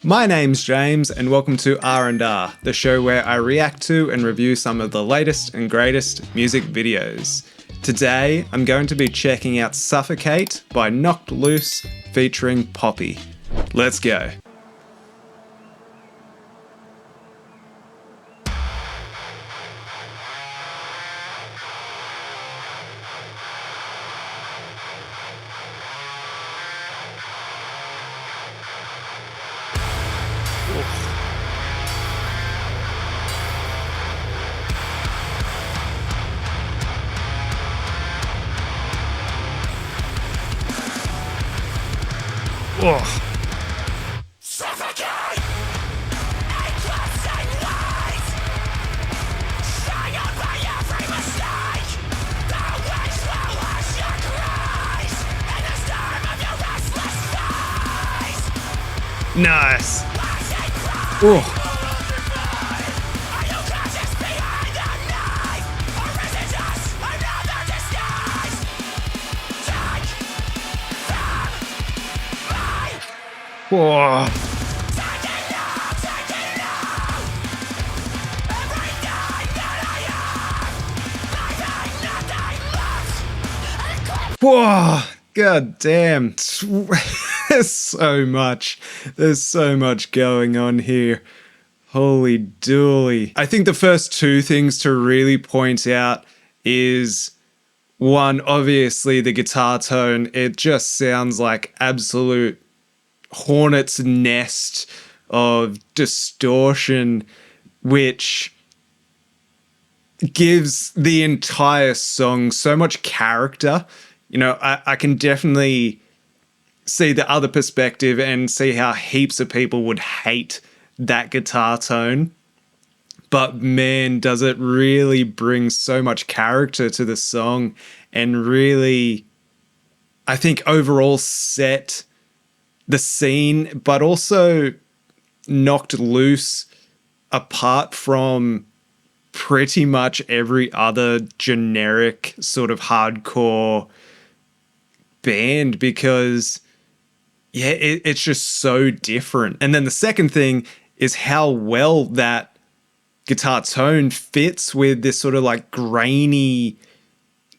My name's James and welcome to R&R, the show where I react to and review some of the latest and greatest music videos. Today, I'm going to be checking out Suffocate by Knocked Loose featuring Poppy. Let's go. Oh. Suffocate! Eclipsing light! Shine out by every mistake! The winds will wash your cries in the storm of your restless face! Nice. Watching cry! Oh. Are you conscious behind the knife? Or is it just another disguise? Take them! Oh. Whoa, god damn. There's so much. There's so much going on here. Holy dooly. I think the first two things to really point out is one, obviously the guitar tone. It just sounds like absolute hornet's nest of distortion, which gives the entire song so much character. You know, I can definitely see the other perspective and see how heaps of people would hate that guitar tone. But man, does it really bring so much character to the song and really, I think, overall set the scene, but also Knocked Loose apart from pretty much every other generic sort of hardcore band, because yeah, it's just so different. And then the second thing is how well that guitar tone fits with this sort of like grainy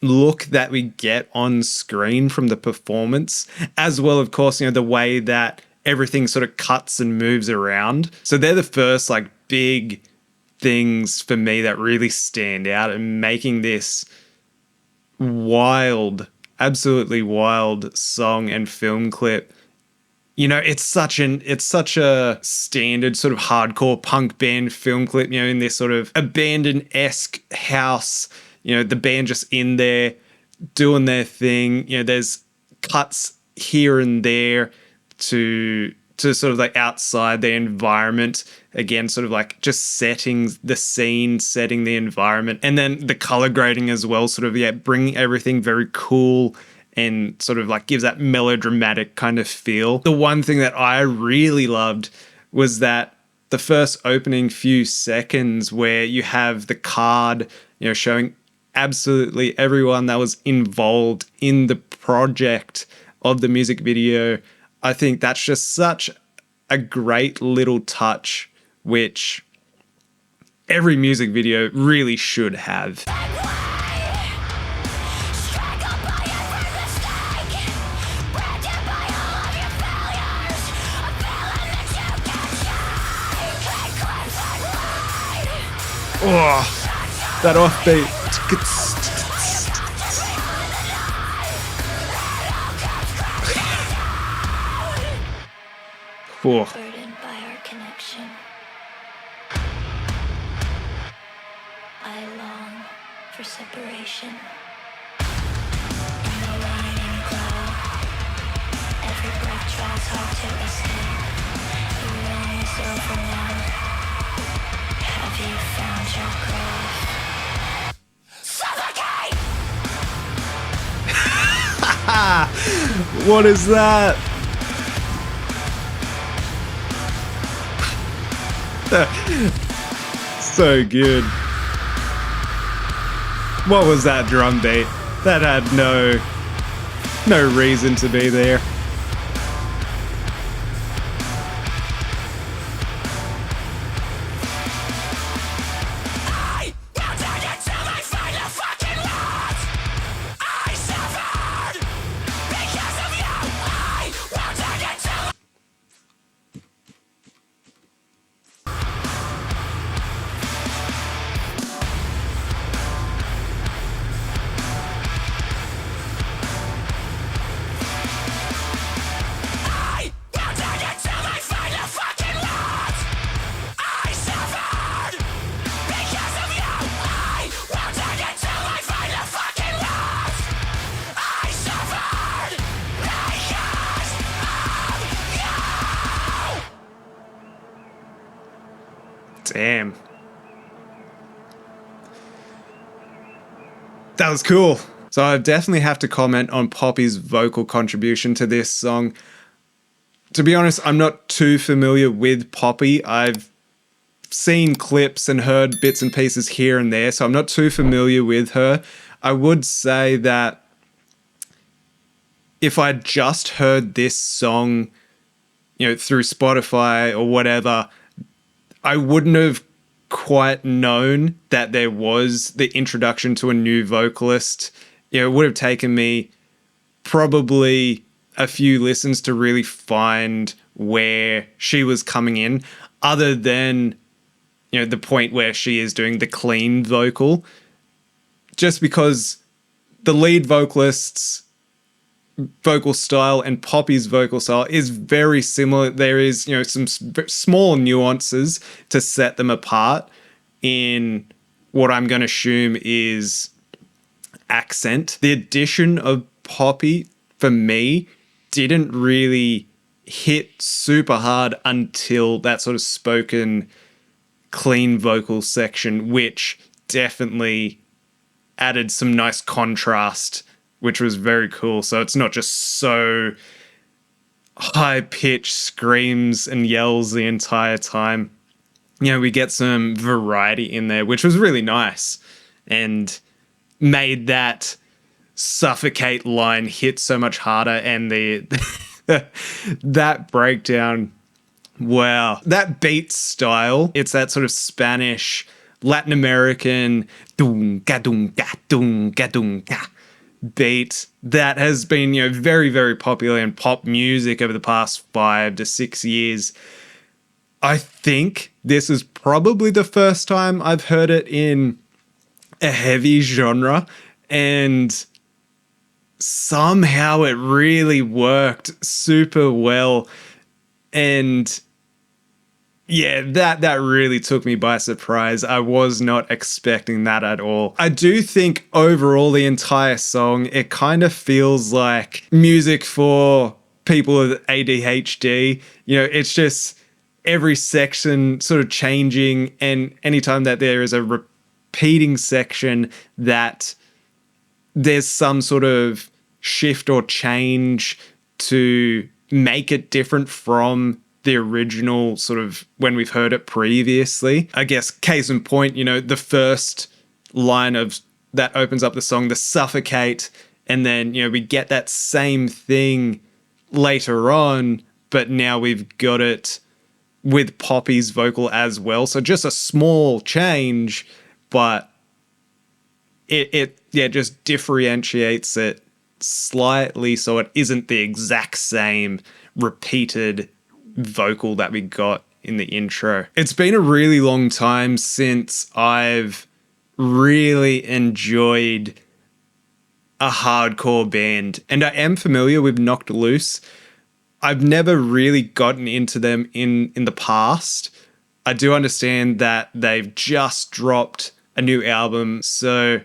look that we get on screen from the performance, as well, of course, you know, the way that everything sort of cuts and moves around. So they're the first like big things for me that really stand out and making this wild, absolutely wild song and film clip. You know, it's such a standard sort of hardcore punk band film clip, you know, in this sort of abandoned-esque house, you know, the band just in there doing their thing. You know, there's cuts here and there to sort of like outside the environment. Again, sort of like just setting the scene, setting the environment. And then the color grading as well, sort of, yeah, bringing everything very cool and sort of like gives that melodramatic kind of feel. The one thing that I really loved was that the first opening few seconds where you have the card, you know, showing absolutely everyone that was involved in the project of the music video. I think that's just such a great little touch, which every music video really should have. Oh, that offbeat. Oh. Burdened by our connection, I long for separation. In the rain and glow, every breath tries hard to escape. The rain is over now. Have you found your grave? Suffocate! What is that? So good. What was that drum beat? That had no reason to be there. Damn. That was cool. So I definitely have to comment on Poppy's vocal contribution to this song. To be honest, I'm not too familiar with Poppy. I've seen clips and heard bits and pieces here and there, so I'm not too familiar with her. I would say that if I just heard this song, through Spotify or whatever, I wouldn't have quite known that there was the introduction to a new vocalist. It would have taken me probably a few listens to really find where she was coming in, other than, the point where she is doing the clean vocal. Just because the lead vocalist's vocal style and Poppy's vocal style is very similar. There is, some small nuances to set them apart in what I'm going to assume is accent. The addition of Poppy, for me, didn't really hit super hard until that sort of spoken clean vocal section, which definitely added some nice contrast, which was very cool. So it's not just so high-pitched screams and yells the entire time. We get some variety in there, which was really nice and made that Suffocate line hit so much harder. And that breakdown, wow. That beat style, it's that sort of Spanish, Latin American dunga dunga dunga dunga beat that has been, very, very popular in pop music over the past 5 to 6 years. I think this is probably the first time I've heard it in a heavy genre, and somehow it really worked super well. And yeah, that really took me by surprise. I was not expecting that at all. I do think overall the entire song, it kind of feels like music for people with ADHD. It's just every section sort of changing, and anytime that there is a repeating section, that there's some sort of shift or change to make it different from the original sort of when we've heard it previously. I guess case in point, the first line of that opens up the song, the Suffocate, and then, we get that same thing later on, but now we've got it with Poppy's vocal as well. So just a small change, but it just differentiates it slightly so it isn't the exact same repeated vocal that we got in the intro. It's been a really long time since I've really enjoyed a hardcore band, and I am familiar with Knocked Loose. I've never really gotten into them in the past. I do understand that they've just dropped a new album, so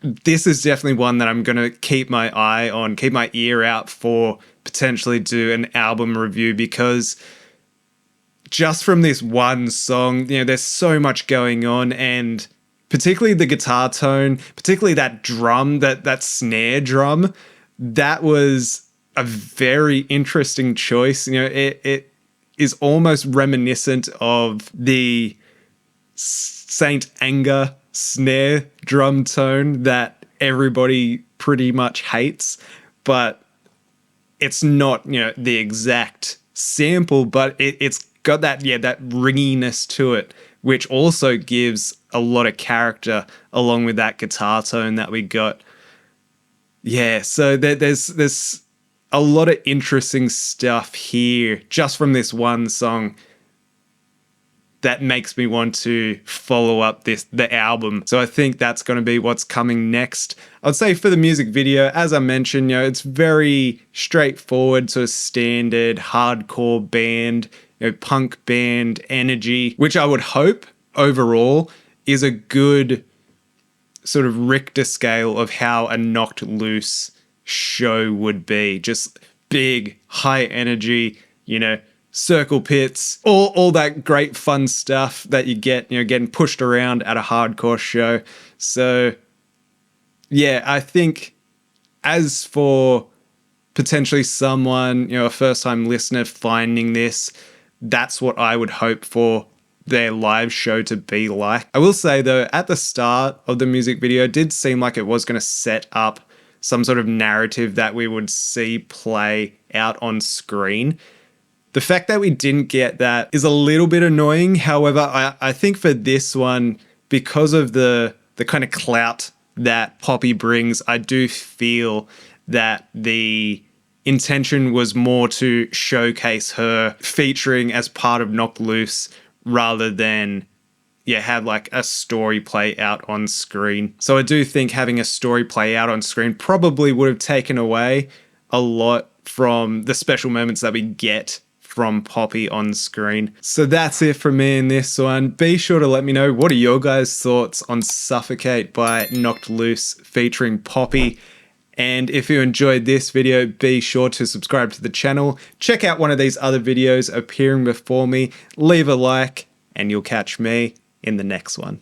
this is definitely one that I'm going to keep my eye on, keep my ear out for, potentially do an album review, because just from this one song, there's so much going on, and particularly the guitar tone, particularly that drum, that snare drum, that was a very interesting choice. It is almost reminiscent of the Saint Anger snare drum tone that everybody pretty much hates, but it's not, the exact sample, but it's got that ringiness to it, which also gives a lot of character along with that guitar tone that we got. Yeah, so there's a lot of interesting stuff here just from this one song that makes me want to follow up the album. So I think that's going to be what's coming next. I'd say for the music video, as I mentioned, it's very straightforward, sort of standard hardcore band, punk band energy, which I would hope overall is a good sort of Richter scale of how a Knocked Loose show would be. Just big, high energy, circle pits, all that great fun stuff that you get, getting pushed around at a hardcore show. So yeah, I think as for potentially someone, a first time listener finding this, that's what I would hope for their live show to be like. I will say though, at the start of the music video, it did seem like it was going to set up some sort of narrative that we would see play out on screen. The fact that we didn't get that is a little bit annoying. However, I think for this one, because of the kind of clout that Poppy brings, I do feel that the intention was more to showcase her featuring as part of Knocked Loose rather than have like a story play out on screen. So I do think having a story play out on screen probably would have taken away a lot from the special moments that we get from Poppy on screen. So that's it from me in this one. Be sure to let me know, what are your guys' thoughts on Suffocate by Knocked Loose featuring Poppy? And if you enjoyed this video, be sure to subscribe to the channel. Check out one of these other videos appearing before me. Leave a like and you'll catch me in the next one.